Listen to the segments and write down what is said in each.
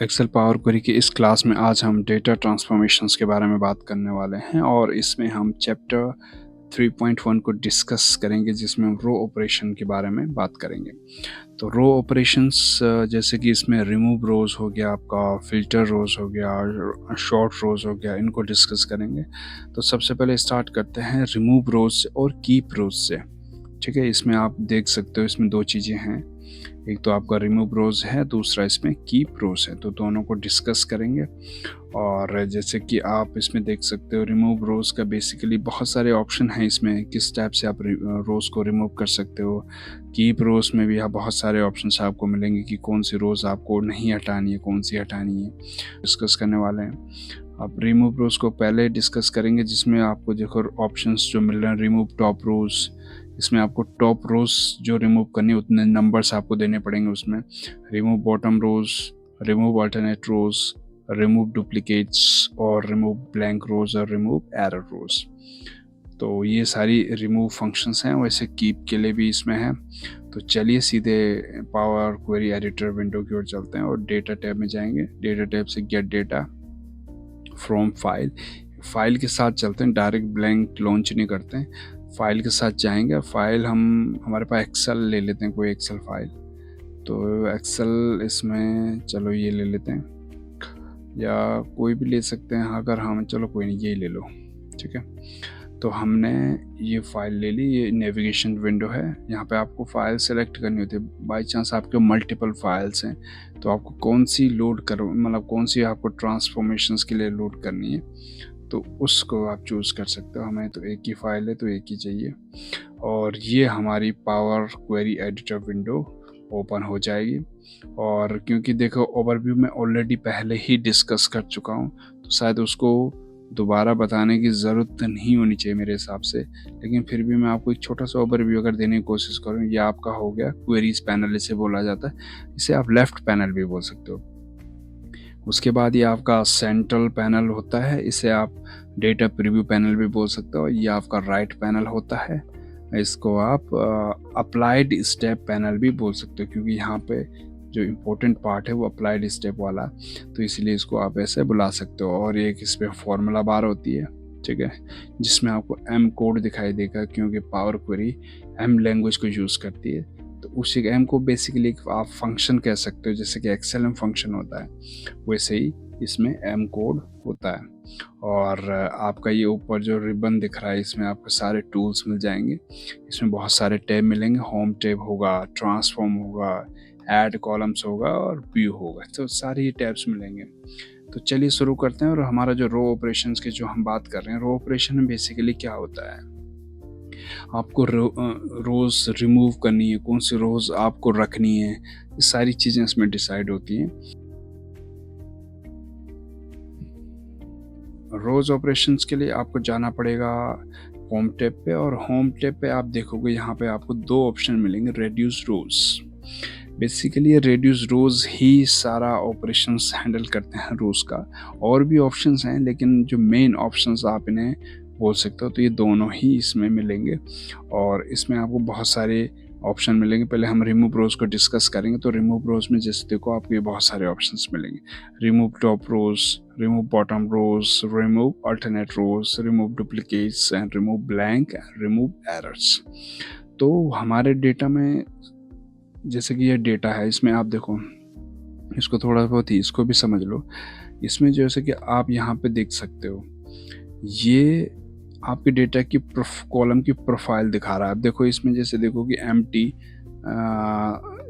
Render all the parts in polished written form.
Excel power query की इस class में आज हम डेटा ट्रांसफॉर्मेशंस के बारे में बात करने वाले हैं और इसमें हम चैप्टर 3.1 को डिस्कस करेंगे, जिसमें हम रो ऑपरेशन के बारे में बात करेंगे। तो रो ऑपरेशंस जैसे कि इसमें रिमूव रोज हो गया, आपका फिल्टर रोज हो गया, शॉर्ट रोज हो गया, इनको डिस्कस करेंगे। तो सबसे पहले स्टार्ट करते हैं रिमूव रोज से और कीप रोज से। ठीक है, इसमें आप देख सकते हो इसमें दो चीज़ें हैं, एक तो आपका रिमूव रोज है, दूसरा इसमें कीप रोज है। तो दोनों को डिस्कस करेंगे। और जैसे कि आप इसमें देख सकते हो रिमूव रोज का बेसिकली बहुत सारे ऑप्शन हैं इसमें, किस टाइप से आप रोज को रिमूव कर सकते हो। कीप रोज में भी आप बहुत सारे ऑप्शन आपको मिलेंगे कि कौन सी रोज आपको नहीं हटानी है, कौन सी हटानी है, डिस्कस करने वाले हैं। आप रिमूव रोज को पहले डिस्कस करेंगे, जिसमें आपको देखो ऑप्शंस जो मिल रहे हैं। रिमूव टॉप रोज, इसमें आपको टॉप रोज जो रिमूव करनी है उतने नंबर्स आपको देने पड़ेंगे उसमें। Remove bottom rows, remove alternate rows, remove duplicates और रिमूव ब्लैंक रोज और रिमूव एरर रोज। तो ये सारी रिमूव फंक्शंस हैं। वैसे कीप के लिए भी इसमें है। तो चलिए सीधे पावर क्वेरी एडिटर विंडो की ओर चलते हैं और डेटा टैब में जाएंगे। डेटा टैब से गेट डेटा फ्रॉम फाइल के साथ चलते हैं, डायरेक्ट ब्लैंक लॉन्च नहीं करते हैं, फाइल के साथ जाएंगे। फाइल हमारे पास एक्सेल ले लेते हैं, कोई एक्सेल फाइल। तो एक्सेल इसमें चलो ये ले लेते हैं, या कोई भी ले सकते हैं अगर हम, चलो कोई नहीं, यही ले लो। ठीक है, तो हमने ये फाइल ले ली। ये नेविगेशन विंडो है, यहाँ पे आपको फाइल सेलेक्ट करनी होती है। बाई चांस आपके मल्टीपल फाइल्स हैं तो आपको कौन सी लोड करो, मतलब कौन सी आपको ट्रांसफॉर्मेशंस के लिए लोड करनी है, तो उसको आप चूज़ कर सकते हो। हमें तो एक ही फाइल है तो एक ही चाहिए। और ये हमारी power query editor window open हो जाएगी। और क्योंकि देखो ओवरव्यू में ऑलरेडी पहले ही डिस्कस कर चुका हूँ, तो शायद उसको दोबारा बताने की ज़रूरत नहीं होनी चाहिए मेरे हिसाब से, लेकिन फिर भी मैं आपको एक छोटा सा ओवरव्यू अगर देने की कोशिश करूँ। ये आपका हो गया क्वेरीज पैनल, इसे बोला जाता है। इसे आप लेफ्ट पैनल भी बोल सकते हो। उसके बाद ये आपका सेंट्रल पैनल होता है, इसे आप डेटा प्रीव्यू पैनल भी बोल सकते हो। ये आपका राइट पैनल होता है, इसको आप अप्लाइड स्टेप पैनल भी बोल सकते हो, क्योंकि यहाँ पे जो इम्पोर्टेंट पार्ट है वो अप्लाइड स्टेप वाला, तो इसलिए इसको आप ऐसे बुला सकते हो। और एक इस पर फॉर्मूला बार होती है, ठीक है, जिसमें आपको एम कोड दिखाई देगा, क्योंकि पावर क्वेरी एम लैंग्वेज को यूज़ करती है। तो उसी एम को बेसिकली आप फंक्शन कह सकते हो, जैसे कि एक्सेल में फंक्शन होता है वैसे ही इसमें एम कोड होता है। और आपका ये ऊपर जो रिबन दिख रहा है, इसमें आपको सारे टूल्स मिल जाएंगे। इसमें बहुत सारे टैब मिलेंगे, होम टैब होगा, ट्रांसफॉर्म होगा, ऐड कॉलम्स होगा और व्यू होगा। तो सारे ये टैब्स मिलेंगे। तो चलिए शुरू करते हैं। और हमारा जो रो ऑपरेशंस की जो हम बात कर रहे हैं, रो ऑपरेशन में बेसिकली क्या होता है, आपको रोज रिमूव करनी है, कौन सी रोज आपको रखनी है, ये सारी चीज़ें इसमें डिसाइड होती हैं। रोज ऑपरेशंस के लिए आपको जाना पड़ेगा होम टैब पे, और होम टैब पे आप देखोगे यहाँ पे आपको दो ऑप्शन मिलेंगे, रेड्यूस रोज। बेसिकली ये रेड्यूस रोज ही सारा ऑपरेशंस हैंडल करते हैं रोज का। और भी ऑप्शंस हैं, लेकिन जो मेन ऑप्शंस आप इन्हें बोल सकते हो, तो ये दोनों ही इसमें मिलेंगे। और इसमें आपको बहुत सारे ऑप्शन मिलेंगे। पहले हम रिमूव रोज को डिस्कस करेंगे। तो रिमूव रोज में जैसे देखो आपको ये बहुत सारे ऑप्शंस मिलेंगे, remove top rows, remove bottom rows, remove alternate rows, remove duplicates and remove blank and remove errors. तो हमारे डेटा में जैसे कि ये डेटा है, इसमें आप देखो, इसको थोड़ा बहुत ही इसको भी समझ लो। इसमें जैसे कि आप यहाँ पे देख सकते हो, ये आपके डेटा की कॉलम की प्रोफाइल दिखा रहा है। आप देखो इसमें जैसे देखो कि एम्प्टी,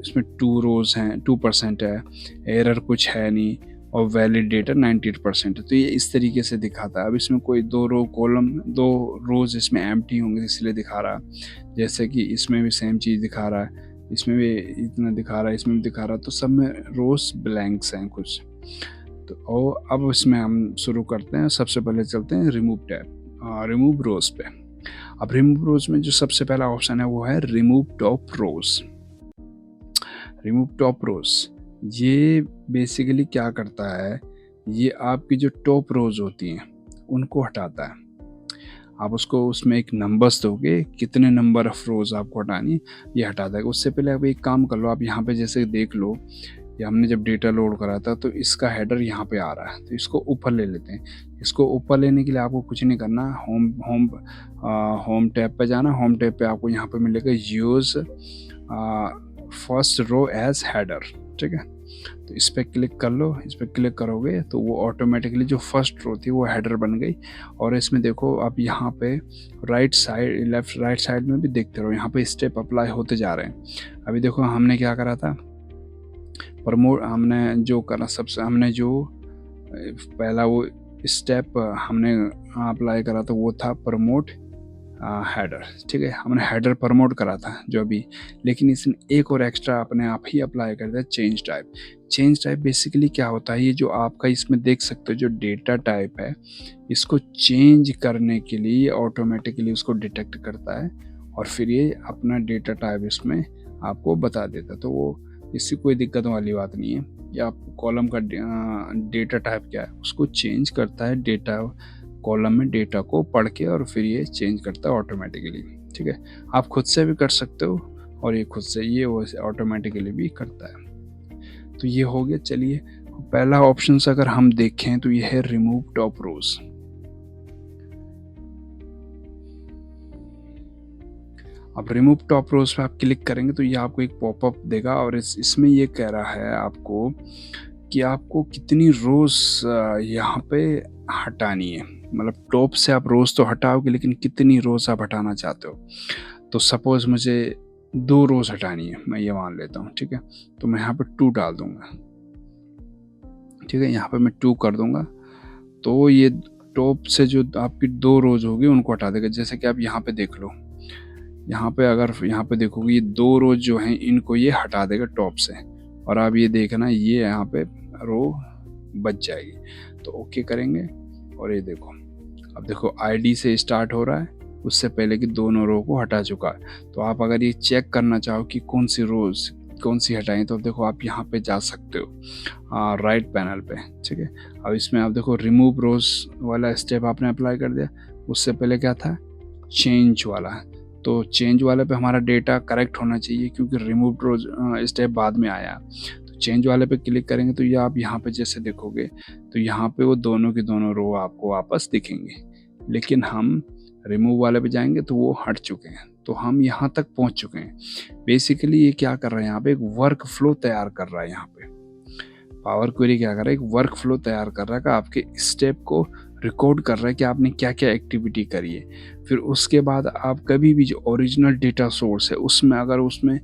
इसमें 2 रोज हैं, 2% है, एरर कुछ है नहीं, और वैलिड डेटा 98% है। तो ये इस तरीके से दिखाता है। अब इसमें कोई 2 रोज इसमें एम्प्टी होंगे, इसलिए दिखा रहा है। जैसे कि इसमें भी सेम चीज़ दिखा रहा है, इसमें भी इतना दिखा रहा है, इसमें भी दिखा रहा है, तो सब में रोज ब्लैंक्स हैं कुछ। तो और अब इसमें हम शुरू करते हैं। सबसे पहले चलते हैं रिमूव टैब, रिमूव रोज पे। अब रिमूव रोज में जो सबसे पहला ऑप्शन है वो है remove top rows. Remove top रोज ये बेसिकली क्या करता है, ये आपकी जो टॉप रोज होती हैं उनको हटाता है। आप उसको उसमें एक नंबर्स दोगे, कितने नंबर ऑफ रोज आपको हटानी, ये हटा देगा। उससे पहले आप एक काम कर लो, आप यहाँ पे जैसे देख लो, ये हमने जब डेटा लोड करा था तो इसका हेडर यहाँ पे आ रहा है, तो इसको ऊपर ले लेते हैं। इसको ऊपर लेने के लिए आपको कुछ नहीं करना, होम टैब पे जाना। होम टैब पे आपको यहाँ पे मिलेगा use first row as header, ठीक है। तो इस पर क्लिक कर लो। इस पर क्लिक करोगे तो वो ऑटोमेटिकली जो फर्स्ट रो थी वो हेडर बन गई। और इसमें देखो आप यहाँ पे राइट साइड में भी देखते रहो, यहाँ पे स्टेप अप्लाई होते जा रहे हैं। अभी देखो हमने क्या करा था, प्रमोट हमने जो करा, सबसे हमने जो पहला वो स्टेप हमने अप्लाई करा था वो था प्रमोट हेडर, ठीक है। हमने हेडर प्रमोट करा था जो अभी, लेकिन इसने एक और एक्स्ट्रा अपने आप ही अप्लाई कर दिया, change type. Change type basically क्या होता है, ये जो आपका इसमें देख सकते हो जो डेटा टाइप है, इसको चेंज करने के लिए ऑटोमेटिकली उसको डिटेक्ट करता है और फिर ये अपना डेटा टाइप इसमें आपको बता देता है। तो वो इससे कोई दिक्कत वाली बात नहीं है। या आप कॉलम का डेटा टाइप क्या है उसको चेंज करता है, डेटा कॉलम में डेटा को पढ़ के, और फिर ये चेंज करता है ऑटोमेटिकली, ठीक है। आप खुद से भी कर सकते हो और ये खुद से ये वो ऑटोमेटिकली भी करता है। तो ये हो गया। चलिए पहला ऑप्शन अगर हम देखें तो ये है रिमूव टॉप रोज। अब रिमूव टॉप रोज पे आप क्लिक करेंगे तो ये आपको एक पॉपअप देगा और इसमें ये कह रहा है आपको कि आपको कितनी रोज यहाँ पे हटानी है। मतलब टॉप से आप रोज तो हटाओगे, लेकिन कितनी रोज आप हटाना चाहते हो। तो सपोज मुझे 2 रोज हटानी है, मैं ये मान लेता हूँ, ठीक है। तो मैं यहाँ पे 2 डाल दूंगा, ठीक है। यहाँ पे मैं 2 कर दूंगा तो ये टॉप से जो आपकी 2 रोज होगी उनको हटा देगा। जैसे कि आप यहाँ पे देख लो, यहाँ पे अगर यहाँ पे देखोगे ये 2 रोज जो हैं इनको ये हटा देगा टॉप से, और आप ये देखना ये यहाँ पे रो बच जाएगी। तो ओके करेंगे और ये देखो, अब देखो आईडी से स्टार्ट हो रहा है, उससे पहले की दोनों रो को हटा चुका है। तो आप अगर ये चेक करना चाहो कि कौन सी रोज कौन सी हटाएं, तो देखो आप यहाँ पे जा सकते हो राइट पैनल पे, ठीक है। अब इसमें आप देखो रिमूव रोज वाला स्टेप आपने अप्लाई कर दिया, उससे पहले क्या था चेंज वाला। तो चेंज वाले पे हमारा डेटा करेक्ट होना चाहिए क्योंकि रिमूव रोज स्टेप बाद में आया। तो चेंज वाले पे क्लिक करेंगे तो ये आप यहाँ पे जैसे देखोगे तो यहाँ पे वो दोनों की दोनों रो आपको वापस दिखेंगे, लेकिन हम रिमूव वाले पे जाएंगे तो वो हट चुके हैं। तो हम यहाँ तक पहुँच चुके हैं। बेसिकली ये क्या कर रहा है, यहाँ पे एक वर्क फ्लो तैयार कर रहा है। यहाँ पे पावर क्वेरी क्या कर रहा है, एक वर्क फ्लो तैयार कर रहा है कि आपके स्टेप को रिकॉर्ड कर रहा है कि आपने क्या क्या एक्टिविटी करी है। फिर उसके बाद आप कभी भी जो ओरिजिनल डेटा सोर्स है उसमें अगर उसमें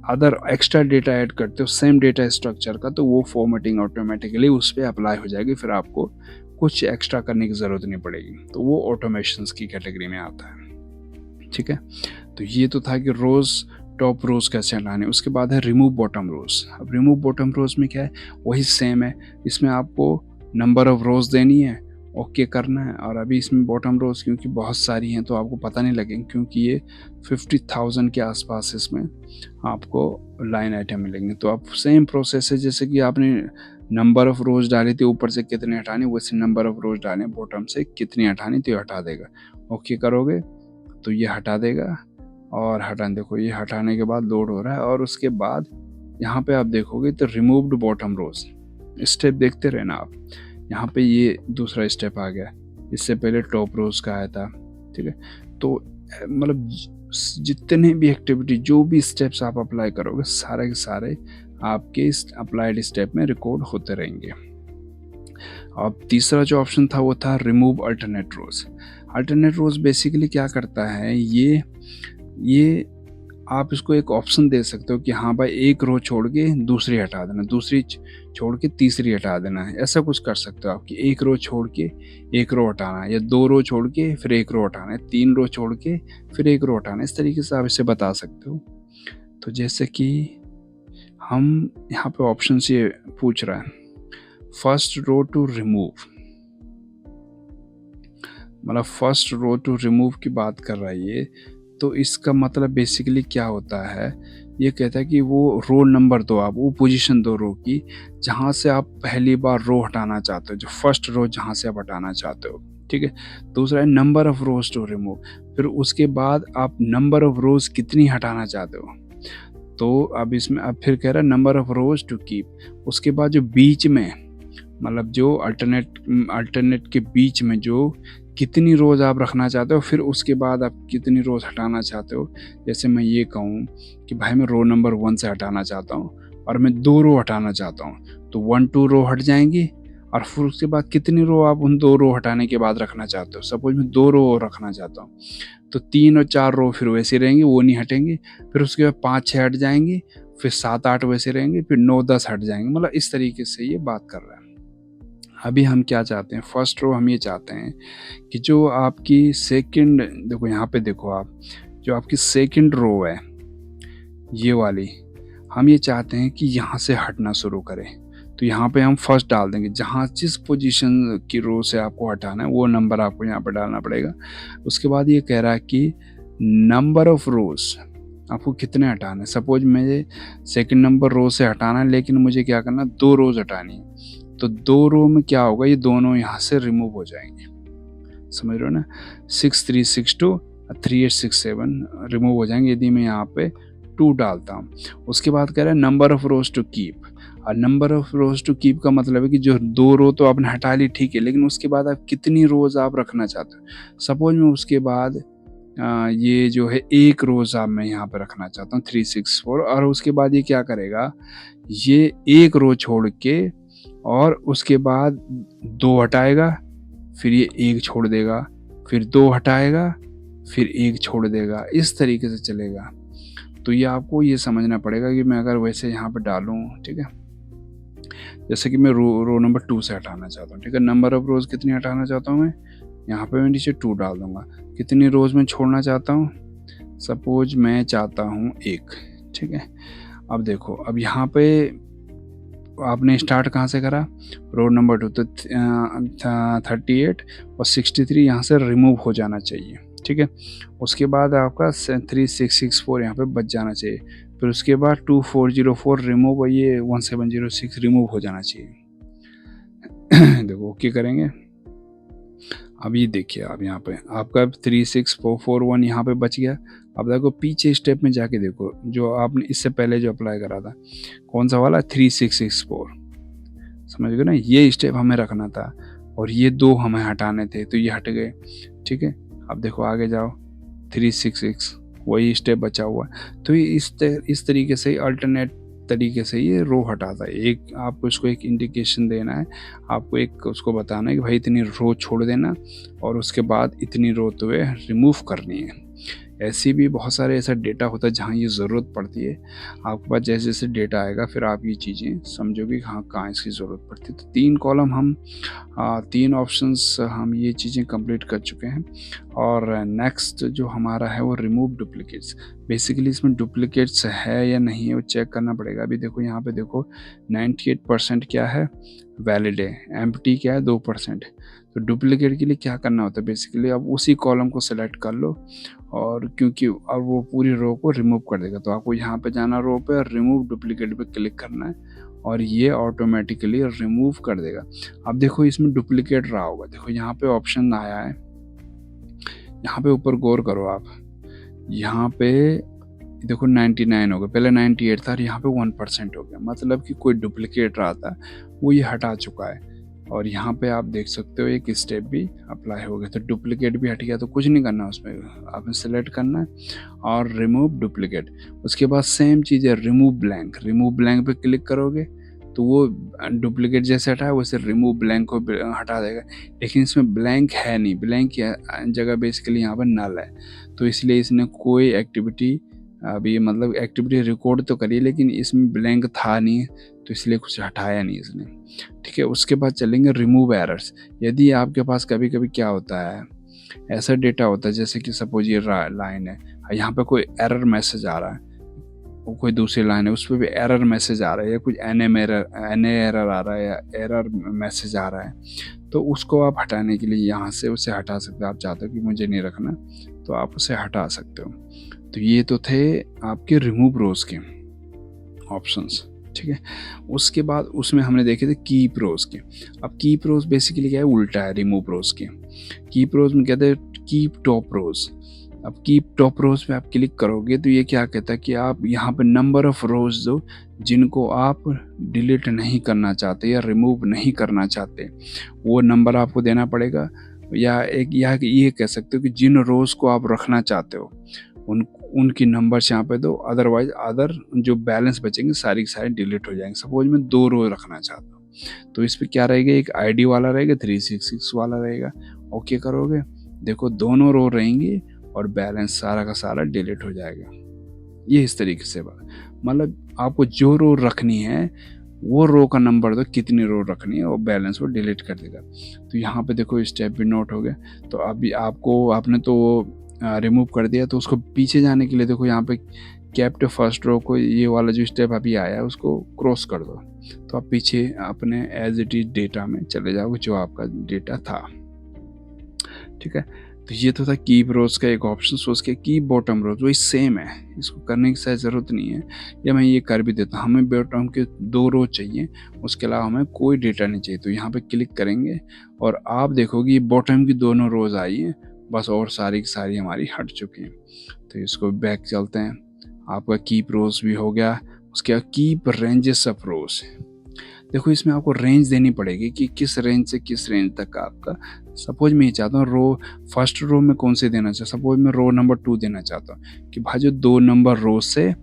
अदर एक्स्ट्रा डेटा ऐड करते हो सेम डेटा स्ट्रक्चर का, तो वो फॉर्मेटिंग ऑटोमेटिकली उस पर अप्लाई हो जाएगी, फिर आपको कुछ एक्स्ट्रा करने की ज़रूरत नहीं पड़ेगी। तो वो ऑटोमेशंस की कैटेगरी में आता है, ठीक है। तो ये तो था कि रोज़ टॉप रोज कैसे हटाने। उसके बाद है रिमूव बॉटम रोज। अब रिमूव बॉटम रोज में क्या है, वही सेम है। इसमें आपको नंबर ऑफ रोज देनी है, ओके करना है। और अभी इसमें बॉटम रोज क्योंकि बहुत सारी हैं तो आपको पता नहीं लगेंगे, क्योंकि ये 50,000 के आसपास इसमें आपको लाइन आइटम मिलेंगे। तो आप सेम प्रोसेस है, जैसे कि आपने नंबर ऑफ रोज डाली थी ऊपर से कितने हटाने, वैसे नंबर ऑफ रोज डालें बॉटम से कितनी हटानी तो ये हटा देगा। ओके करोगे तो ये हटा देगा। और देखो ये हटाने के बाद लोड हो रहा है। और उसके बाद यहाँ पे आप देखोगे तो रिमूव्ड बॉटम रोज स्टेप देखते रहना आप। यहाँ पे ये दूसरा स्टेप आ गया, इससे पहले टॉप रोज का आया था, ठीक है। तो मतलब जितने भी एक्टिविटी जो भी स्टेप्स आप अप्लाई करोगे सारे के सारे आपके इस अप्लाइड स्टेप में रिकॉर्ड होते रहेंगे। अब तीसरा जो ऑप्शन था वो था रिमूव अल्टरनेट रोज। अल्टरनेट रोज बेसिकली क्या करता है, ये आप इसको एक ऑप्शन दे सकते हो कि हाँ भाई एक रो छोड़ के दूसरी हटा देना, दूसरी छोड़ के तीसरी हटा देना है। ऐसा कुछ कर सकते हो आप कि एक रो छोड़ के एक रो हटाना है, या 2 रो छोड़ के फिर एक रो हटाना है, 3 रो छोड़ के फिर एक रो हटाना है। इस तरीके से आप इसे बता सकते हो। तो जैसे कि हम यहाँ पे ऑप्शन से पूछ रहा है फर्स्ट रो टू रिमूव, मतलब फर्स्ट रो टू रिमूव की बात कर रहा है ये। तो इसका मतलब बेसिकली क्या होता है, ये कहता है कि वो रो नंबर दो, आप वो पोजीशन दो रो की जहाँ से आप पहली बार रो हटाना चाहते हो, जो फर्स्ट रो जहाँ से आप हटाना चाहते हो, ठीक है। दूसरा है number of rows to remove, फिर उसके बाद आप नंबर ऑफ रोज कितनी हटाना चाहते हो। तो अब इसमें अब फिर कह रहा है number of rows to keep. उसके बाद जो बीच में मतलब जो अल्टरनेट के बीच में जो कितनी रोज आप रखना चाहते हो, फिर उसके बाद आप कितनी रोज हटाना चाहते हो। जैसे मैं ये कहूँ कि भाई मैं रो नंबर 1 से हटाना चाहता हूँ और मैं 2 रो हटाना चाहता हूँ, तो 1-2 रो हट जाएंगी और फिर उसके बाद कितनी रो आप उन 2 रो हटाने के बाद रखना चाहते हो। सपोज मैं 2 रो रखना चाहता हूँ, तो 3 और 4 रो फिर वैसे रहेंगी, वो नहीं हटेंगी। फिर उसके बाद 5-6 हट जाएंगी, फिर 7-8 वैसे रहेंगे, फिर 9-10 हट जाएंगे। मतलब इस तरीके से ये बात कर रहा है। अभी हम क्या चाहते हैं, फर्स्ट रो हम ये चाहते हैं कि जो आपकी सेकंड, देखो यहाँ पे देखो आप, जो आपकी सेकंड रो है ये वाली, हम ये चाहते हैं कि यहाँ से हटना शुरू करें। तो यहाँ पे हम फर्स्ट डाल देंगे, जहाँ जिस पोजीशन की रो से आपको हटाना है वो नंबर आपको यहाँ पे डालना पड़ेगा। उसके बाद ये कह रहा है कि नंबर ऑफ रोज आपको कितने हटाना है। सपोज मुझे सेकंड नंबर रो से हटाना है, लेकिन मुझे क्या करना है, 2 रोज हटानी है। तो 2 रो में क्या होगा, ये दोनों यहाँ से रिमूव हो जाएंगे, समझ रहे हो ना। 6-3-6-2 और 3-8-6-7 रिमूव हो जाएंगे यदि मैं यहाँ पे 2 डालता हूँ। उसके बाद कह रहा है number of rows to keep. और number of rows to keep का मतलब है कि जो 2 रो तो आपने हटा ली, ठीक है, लेकिन उसके बाद आप कितनी रोज आप रखना चाहते हो। सपोज मैं उसके बाद ये जो है 1 रोज आप मैं यहाँ पे रखना चाहता हूँ 3-6-4, और उसके बाद ये क्या करेगा, ये 1 रो छोड़ के और उसके बाद 2 हटाएगा, फिर ये 1 छोड़ देगा, फिर 2 हटाएगा, फिर 1 छोड़ देगा, इस तरीके से चलेगा। तो ये आपको ये समझना पड़ेगा कि मैं अगर वैसे यहाँ पे डालूँ, ठीक है, जैसे कि मैं रो नंबर 2 से हटाना चाहता हूँ, ठीक है, नंबर ऑफ रोज कितनी हटाना चाहता हूँ मैं, यहाँ पे मैं नीचे 2 डाल दूंगा। कितनी रोज में छोड़ना चाहता हूँ, सपोज मैं चाहता हूँ 1, ठीक है। अब देखो, अब यहाँ पे आपने स्टार्ट कहाँ से करा, रो नंबर 2, तो 38 और 63 यहाँ से रिमूव हो जाना चाहिए, ठीक है। उसके बाद आपका 3664 यहाँ पे बच जाना चाहिए। फिर उसके बाद 2404 रिमूव और ये 1706 रिमूव हो जाना चाहिए। देखो ओके करेंगे। अब ये देखिए, अब यहाँ पे आपका 36441 यहाँ पे बच गया। अब देखो पीछे स्टेप में जाके देखो, जो आपने इससे पहले जो अप्लाई करा था, कौन सा वाला 3664, समझ गए ना। ये स्टेप हमें रखना था और ये 2 हमें हटाने थे, तो ये हट गए, ठीक है। अब देखो आगे जाओ, 366 वही स्टेप बचा हुआ। तो ये इस तरीके से अल्टरनेट तरीके से ये रो हटाता है। एक आपको इसको एक इंडिकेशन देना है, आपको एक उसको बताना है कि भाई इतनी रो छोड़ देना और उसके बाद इतनी रो तुम्हें रिमूव करनी है। ऐसी भी बहुत सारे ऐसा डेटा होता है जहाँ ये ज़रूरत पड़ती है। आपके पास जैसे जैसे डेटा आएगा फिर आप ये चीज़ें समझोगे हाँ कहाँ इसकी ज़रूरत पड़ती है। तो 3 कॉलम हम 3 ऑप्शंस हम ये चीज़ें कंप्लीट कर चुके हैं। और नेक्स्ट जो हमारा है वो रिमूव डुप्लीकेट्स। बेसिकली इसमें डुप्लीकेट्स है या नहीं है वो चेक करना पड़ेगा। अभी देखो यहाँ पे देखो 98% क्या है, वैलिड है, एम्प्टी क्या है 2%। तो डुप्लीकेट के लिए क्या करना होता है, बेसिकली आप उसी कॉलम को सेलेक्ट कर लो और क्योंकि अब वो पूरी रो को रिमूव कर देगा। तो आपको यहाँ पे जाना, रो पे, रिमूव डुप्लीकेट पे क्लिक करना है और ये ऑटोमेटिकली रिमूव कर देगा। अब देखो इसमें डुप्लीकेट रहा होगा, देखो यहाँ पे ऑप्शन आया है, यहाँ पे ऊपर गौर करो आप, यहाँ पे देखो 99 हो गया, पहले 98 था और यहाँ पे 1% हो गया, मतलब कि कोई डुप्लीकेट रहा था वो ये हटा चुका है। और यहाँ पे आप देख सकते हो एक स्टेप भी अप्लाई हो गया, तो डुप्लीकेट भी हट गया। तो कुछ नहीं करना, उसमें आपने सेलेक्ट करना है और रिमूव डुप्लीकेट। उसके बाद सेम चीज़ है रिमूव ब्लैंक, रिमूव ब्लैंक पे क्लिक करोगे तो वो डुप्लीकेट जैसे हटा है वैसे रिमूव ब्लैंक को हटा देगा। लेकिन इसमें ब्लैंक है नहीं, ब्लैंक की जगह बेसिकली यहाँ पर नल है, तो इसलिए इसने कोई एक्टिविटी अभी मतलब एक्टिविटी रिकॉर्ड तो करी लेकिन इसमें ब्लैंक था नहीं, तो इसलिए कुछ हटाया नहीं इसने, ठीक है। उसके बाद चलेंगे रिमूव एरर्स। यदि आपके पास कभी कभी क्या होता है, ऐसा डेटा होता है जैसे कि सपोज ये लाइन है, यहाँ पे कोई एरर मैसेज आ रहा है, कोई दूसरी लाइन है उस पर भी एरर मैसेज आ रहा है, या कुछ एन एरर आ रहा है या एरर मैसेज आ रहा है, तो उसको आप हटाने के लिए यहाँ से उसे हटा सकते हो। आप चाहते हो कि मुझे नहीं रखना तो आप उसे हटा सकते हो। तो ये तो थे आपके रिमूव रोज के ऑप्शंस, ठीक है। उसके बाद उसमें हमने देखे थे कीप रोज के। अब कीप रोज बेसिकली क्या है, उल्टा है रिमूव रोज के। कीप रोज में कहते हैं कीप टॉप रोज। अब कीप टॉप रोज पे आप क्लिक करोगे तो ये क्या कहता है कि आप यहाँ पे नंबर ऑफ रोज दो जिनको आप डिलीट नहीं करना चाहते या रिमूव नहीं करना चाहते, वो नंबर आपको देना पड़ेगा। या ये कह सकते हो कि जिन रोज को आप रखना चाहते हो उनकी नंबर्स यहाँ पे दो, अदरवाइज अदर जो बैलेंस बचेंगे सारी की सारी डिलीट हो जाएंगे। सपोज मैं 2 रो रखना चाहता हूँ तो इस पे क्या रहेगा, एक आईडी वाला रहेगा, 366 वाला रहेगा। ओके करोगे, देखो दोनों रो रहेंगी और बैलेंस सारा का सारा डिलीट हो जाएगा। ये इस तरीके से मतलब आपको जो रो रखनी है वो रो का नंबर दो, कितनी रो रखनी है, और बैलेंस वो डिलीट कर देगा। तो यहाँ पे देखो स्टेप भी नोट हो गया। तो अभी आपने तो रिमूव कर दिया, तो उसको पीछे जाने के लिए देखो यहाँ पे कैप्ट फर्स्ट रो को, ये वाला जो स्टेप अभी आया है उसको क्रॉस कर दो, तो आप पीछे अपने एज इट इज डेटा में चले जाओगे जो आपका डेटा था। ठीक है, तो ये तो था कीप रोज का एक ऑप्शन। सो उसके कीप बॉटम रोज वही सेम है, इसको करने की शायद ज़रूरत नहीं है, या मैं ये कर भी देता हूँ। हमें बॉटम के 2 रो चाहिए, उसके अलावा हमें कोई डेटा नहीं चाहिए। तो यहाँ पे क्लिक करेंगे और आप देखोगे बॉटम की दोनों रोज आई हैं बस, और सारी की सारी हमारी हट चुकी हैं। तो इसको बैक चलते हैं, आपका कीप रोज भी हो गया। उसके बाद कीप रेंजेस ऑफ रोज, देखो इसमें आपको रेंज देनी पड़ेगी कि किस रेंज से किस रेंज तक आपका। सपोज मैं ये चाहता हूँ रो फर्स्ट रो में कौन से देना चाहता हूँ, सपोज मैं रो नंबर 2 देना चाहता हूँ कि भाई जो 2 नंबर रो से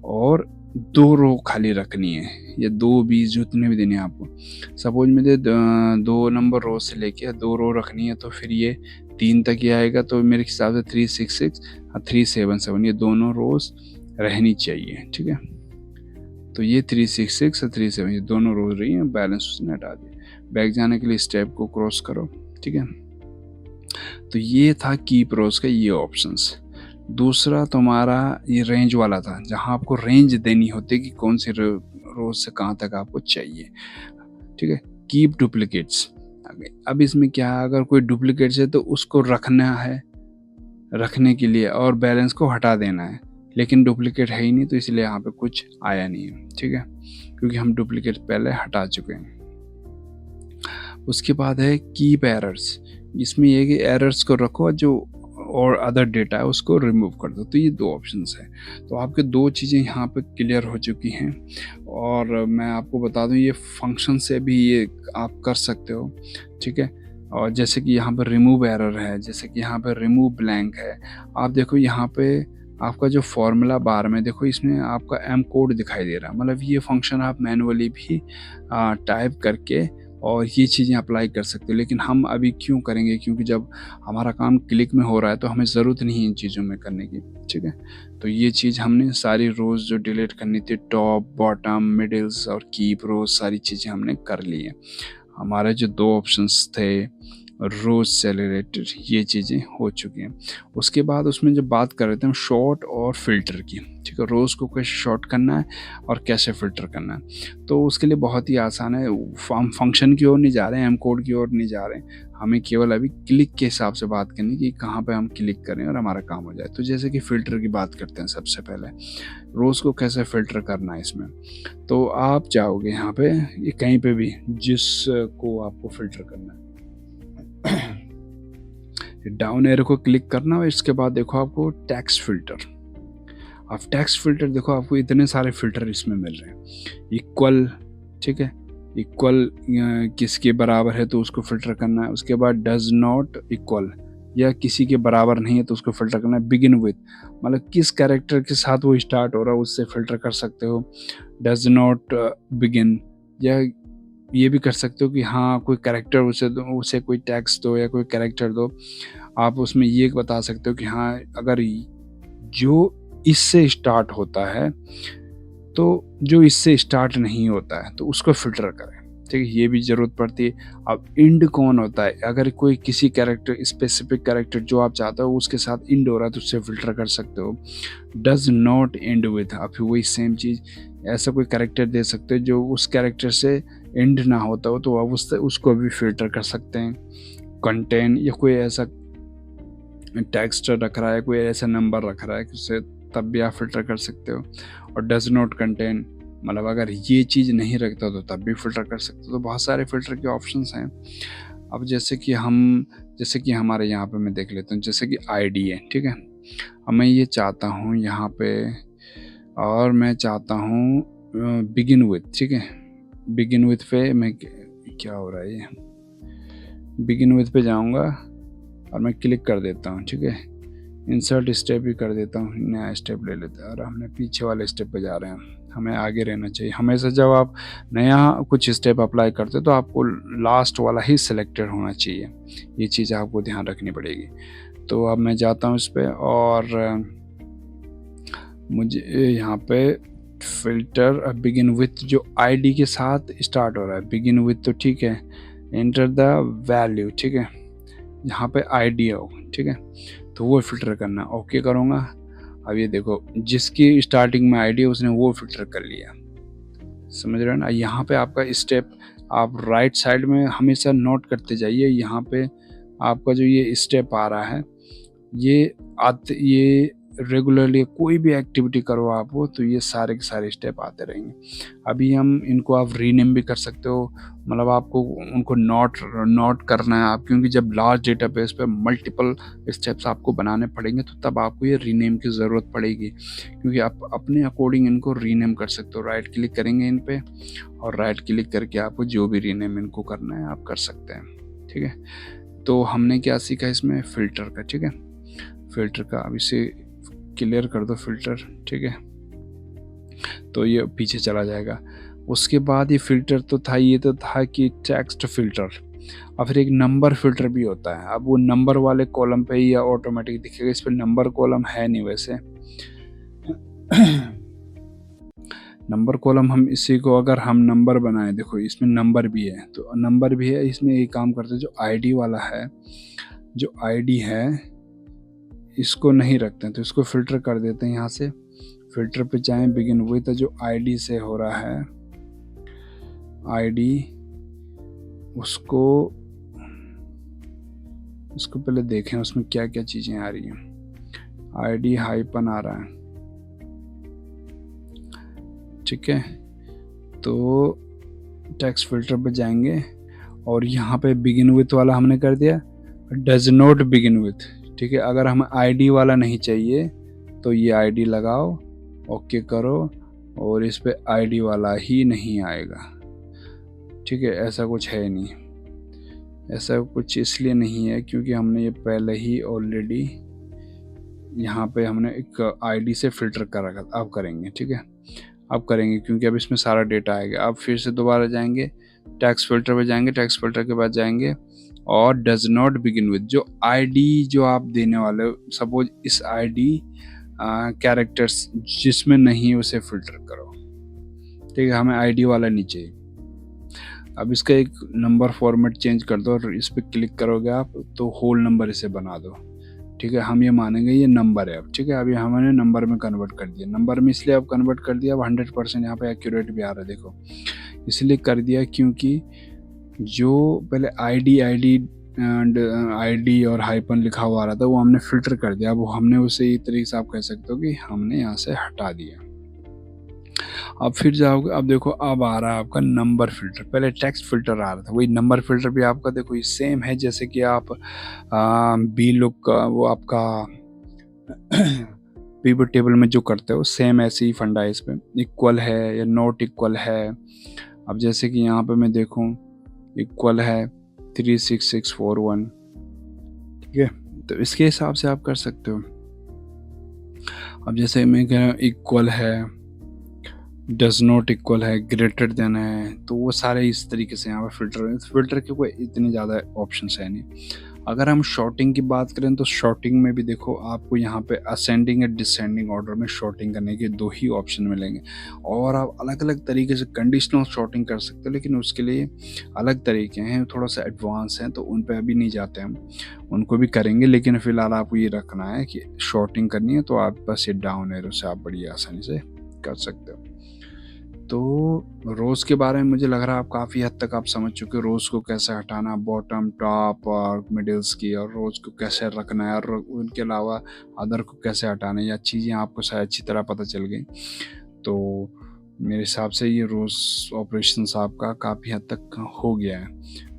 और 2 रो खाली रखनी है, या 2 20 जितने भी देने हैं आपको। सपोज मुझे 2 नंबर रो से लेके 2 रो रखनी है, तो फिर ये 3 तक ही आएगा। तो मेरे हिसाब से 366 और 377 ये दोनों रोज रहनी चाहिए। ठीक है, तो ये 366 और 37 ये दोनों रोज रही हैं, बैलेंस उसने हटा दिया। बैक जाने के लिए स्टेप को क्रॉस करो। ठीक है, तो ये था कीप रोज का ये ऑप्शंस। दूसरा तुम्हारा ये रेंज वाला था, जहां आपको रेंज देनी होती है कि कौन सी रोज से कहां तक आपको चाहिए। ठीक है, कीप डुप्लीकेट्स। अब इसमें क्या है, अगर कोई डुप्लीकेट्स है तो उसको रखना है, रखने के लिए, और बैलेंस को हटा देना है। लेकिन डुप्लीकेट है ही नहीं, तो इसलिए यहाँ पे कुछ आया नहीं है। ठीक है, क्योंकि हम डुप्लीकेट पहले हटा चुके हैं। उसके बाद है कीप एरर्स। इसमें यह कि एरर्स को रखो, जो और अदर डेटा है उसको रिमूव कर दो। तो ये 2 ऑप्शंस हैं। तो आपके 2 चीज़ें यहाँ पे क्लियर हो चुकी हैं। और मैं आपको बता दूँ, ये फंक्शन से भी ये आप कर सकते हो। ठीक है, और जैसे कि यहाँ पर रिमूव एरर है, जैसे कि यहाँ पर रिमूव ब्लैंक है। आप देखो यहाँ पे आपका जो फॉर्मूला बार में देखो, इसमें आपका एम कोड दिखाई दे रहा है। मतलब ये फंक्शन आप मैनुअली भी टाइप करके और ये चीज़ें अप्लाई कर सकते हो। लेकिन हम अभी क्यों करेंगे, क्योंकि जब हमारा काम क्लिक में हो रहा है तो हमें ज़रूरत नहीं है इन चीज़ों में करने की। ठीक है, तो ये चीज़ हमने सारी रोज़ जो डिलीट करनी थी, टॉप बॉटम मिडिल्स और कीप रोज, सारी चीज़ें हमने कर ली है। हमारे जो 2 ऑप्शंस थे रोज से रिलेटेड, ये चीज़ें हो चुकी हैं। उसके बाद उसमें जब बात कर रहे थे हम शॉर्ट और फिल्टर की। ठीक है, रोज़ को कैसे शॉर्ट करना है और कैसे फिल्टर करना है, तो उसके लिए बहुत ही आसान है। हम फंक्शन की ओर नहीं जा रहे हैं, एम कोड की ओर नहीं जा रहे हैं, हमें केवल अभी क्लिक के हिसाब से बात करनी कि कहाँ पे हम क्लिक करें और हमारा काम हो जाए। तो जैसे कि फ़िल्टर की बात करते हैं, सबसे पहले रोज़ को कैसे फ़िल्टर करना है इसमें। तो आप जाओगे यहाँ पे, ये कहीं पे भी जिसको आपको फ़िल्टर करना है, डाउन एरो को क्लिक करना और इसके बाद देखो आपको टेक्स्ट फिल्टर। अब टेक्स्ट फिल्टर देखो आपको इतने सारे फिल्टर इसमें मिल रहे हैं। इक्वल, ठीक है, इक्वल किसके बराबर है तो उसको फिल्टर करना है। उसके बाद डज नॉट इक्वल, या किसी के बराबर नहीं है तो उसको फिल्टर करना है। बिगिन विथ, मतलब किस कैरेक्टर के साथ वो स्टार्ट हो रहा है उससे फिल्टर कर सकते हो। डज नॉट बिगिन, या ये भी कर सकते हो कि हाँ कोई कैरेक्टर उसे कोई टेक्स्ट दो या कोई कैरेक्टर दो। आप उसमें ये बता सकते हो कि हाँ अगर जो इससे स्टार्ट होता है तो जो इससे स्टार्ट नहीं होता है तो उसको फिल्टर करें। ठीक है, ये भी ज़रूरत पड़ती है। अब इंड कौन होता है, अगर कोई किसी कैरेक्टर, स्पेसिफिक कैरेक्टर जो आप चाहते हो उसके साथ इंड हो रहा है तो उससे फिल्टर कर सकते हो। डज नॉट एंड विथ, आप वही सेम चीज़, ऐसा कोई कैरेक्टर दे सकते हो जो उस कैरेक्टर से एंड ना होता हो तो आप उसको भी फिल्टर कर सकते हैं। कंटेन, या कोई ऐसा टेक्स्ट रख रहा है, कोई ऐसा नंबर रख रहा है कि उससे तब भी आप फिल्टर कर सकते हो। और डज नॉट कंटेन, मतलब अगर ये चीज़ नहीं रखता तो तब भी फिल्टर कर सकते हो। तो बहुत सारे फिल्टर के ऑप्शंस हैं। अब जैसे कि हमारे यहाँ पे मैं देख लेता हूँ, जैसे कि आईडी है। ठीक है, अब मैं ये चाहता हूँ यहाँ पे, और मैं चाहता हूँ बिगिन विथ, ठीक है। बिगिन विथ पे मैं क्या हो रहा है ये, बिगिन विथ पे जाऊँगा और मैं क्लिक कर देता हूँ, ठीक है। इंसर्ट स्टेप भी कर देता हूँ, नया स्टेप ले लेते हैं और हमने पीछे वाले स्टेप पे जा रहे हैं। हमें आगे रहना चाहिए हमेशा। जब आप नया कुछ स्टेप अप्लाई करते तो आपको लास्ट वाला ही सिलेक्टेड होना चाहिए, ये चीज़ आपको ध्यान रखनी पड़ेगी। तो अब मैं जाता हूँ इस पर और मुझे यहाँ पे फिल्टर बिगिन विथ जो आईडी के साथ स्टार्ट हो रहा है, बिगिन विथ तो ठीक है। एंटर द वैल्यू, ठीक है। यहाँ पे आईडी हो, ठीक है, तो वो फिल्टर करना, ओके करूँगा। अब ये देखो जिसकी स्टार्टिंग में आईडी है उसने वो फिल्टर कर लिया, समझ रहे हो ना। यहाँ पे आपका स्टेप आप राइट साइड में हमेशा नोट करते जाइए। यहाँ पे आपका जो ये स्टेप आ रहा है ये रेगुलरली कोई भी एक्टिविटी करो आप वो, तो ये सारे के सारे स्टेप आते रहेंगे। अभी हम इनको आप रीनेम भी कर सकते हो, मतलब आपको उनको नोट करना है आप, क्योंकि जब लार्ज डेटाबेस पे मल्टीपल स्टेप्स आपको बनाने पड़ेंगे तो तब आपको ये रीनेम की ज़रूरत पड़ेगी, क्योंकि आप अपने अकॉर्डिंग इनको रीनेम कर सकते हो। राइट क्लिक करेंगे इन पे और राइट क्लिक करके आपको जो भी रीनेम इनको करना है आप कर सकते हैं, ठीक है। तो हमने क्या सीखा इसमें, फिल्टर का, ठीक है। फिल्टर का अब इसे क्लियर कर दो फिल्टर, ठीक है, तो ये पीछे चला जाएगा। उसके बाद ये फिल्टर तो था, ये तो था कि टेक्स्ट फिल्टर, और फिर एक नंबर फिल्टर भी होता है। अब वो नंबर वाले कॉलम पे ही या ऑटोमेटिक दिखेगा, इस पर नंबर कॉलम है नहीं वैसे। नंबर कॉलम हम इसी को अगर हम नंबर बनाए, देखो इसमें नंबर भी है, तो नंबर भी है इसमें। एक काम करते हैं, जो आईडी वाला है, जो आईडी है इसको नहीं रखते हैं, तो इसको फिल्टर कर देते हैं। यहाँ से फिल्टर पे जाएं, बिगिन विद जो आईडी से हो रहा है, आईडी उसको पहले देखें उसमें क्या क्या चीज़ें आ रही हैं। आईडी हाइपन आ रहा है, ठीक है। तो टेक्स्ट फिल्टर पे जाएंगे और यहाँ पे बिगिन विथ वाला हमने कर दिया, डज नॉट बिगिन विथ, ठीक है। अगर हमें आईडी वाला नहीं चाहिए तो ये आईडी लगाओ, ओके करो, और इस पे आईडी वाला ही नहीं आएगा, ठीक है। ऐसा कुछ है नहीं, ऐसा कुछ इसलिए नहीं है क्योंकि हमने ये पहले ही ऑलरेडी यहाँ पे हमने एक आईडी से फिल्टर कर रखा था। अब करेंगे, ठीक है, अब करेंगे क्योंकि अब इसमें सारा डेटा आएगा। अब फिर से दोबारा जाएंगे, टेक्स्ट फिल्टर पे जाएंगे, टेक्स्ट फिल्टर के बाद जाएंगे और डज नॉट बिगिन विद जो आईडी जो आप देने वाले हो, सपोज इस आईडी कैरेक्टर्स जिसमें नहीं उसे फिल्टर करो, ठीक है। हमें आईडी वाला नहीं चाहिए। अब इसका एक नंबर फॉर्मेट चेंज कर दो और इस पर क्लिक करोगे आप तो होल नंबर इसे बना दो, ठीक है। हम ये मानेंगे ये नंबर है अब, ठीक है। अभी हमने नंबर में कन्वर्ट कर दिया, नंबर में इसलिए अब कन्वर्ट कर दिया, अब 100% यहाँ पे एक्यूरेट भी आ रहा है, देखो इसलिए कर दिया क्योंकि जो पहले आईडी और हाइपन लिखा हुआ आ रहा था वो हमने फिल्टर कर दिया। अब वो हमने उसे एक तरीके से आप कह सकते हो कि हमने यहाँ से हटा दिया। अब फिर जाओगे, अब देखो अब आ रहा है आपका नंबर फिल्टर। पहले टेक्स्ट फिल्टर आ रहा था, वही नंबर फिल्टर भी आपका देखो ये सेम है जैसे कि आप बी लुक का वो आपका पिवट टेबल में जो करते हो सेम ऐसे ही फंडा है। इसमें इक्वल है या नॉट इक्वल है। अब जैसे कि यहाँ पे मैं देखूँ इक्वल है 36641, ठीक है, तो इसके हिसाब से आप कर सकते हो। अब जैसे मैं कह रहा हूँ इक्वल है, डज नॉट इक्वल है, ग्रेटर देन है, तो वो सारे इस तरीके से यहाँ पर फिल्टर के कोई इतनी ज़्यादा ऑप्शंस है नहीं। अगर हम शॉर्टिंग की बात करें तो शॉर्टिंग में भी देखो आपको यहाँ पे असेंडिंग या डिसेंडिंग ऑर्डर में शॉर्टिंग करने के 2 ही ऑप्शन मिलेंगे, और आप अलग अलग तरीके से कंडीशनल शॉर्टिंग कर सकते हो, लेकिन उसके लिए अलग तरीके हैं, थोड़ा सा एडवांस हैं, तो उन पे अभी नहीं जाते हम, उनको भी करेंगे। लेकिन फिलहाल आपको ये रखना है कि शॉर्टिंग करनी है तो आप बस ये डाउन एरो से आप बड़ी आसानी से कर सकते हो। तो रोज़ के बारे में मुझे लग रहा है आप काफ़ी हद तक आप समझ चुके हो, रोज़ को कैसे हटाना, बॉटम, टॉप और मिडिल्स की, और रोज़ को कैसे रखना है, और उनके अलावा अदर को कैसे हटाना है, या चीज़ें आपको शायद अच्छी तरह पता चल गई। तो मेरे हिसाब से ये रोज़ ऑपरेशंस आपका काफ़ी हद तक हो गया है,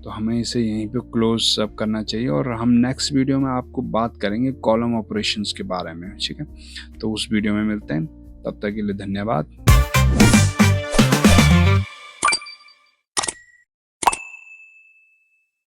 तो हमें इसे यहीं पे क्लोज़ अप करना चाहिए और हम नेक्स्ट वीडियो में आपको बात करेंगे कॉलम ऑपरेशंस के बारे में, ठीक है? तो उस वीडियो में मिलते हैं, तब तक के लिए धन्यवाद।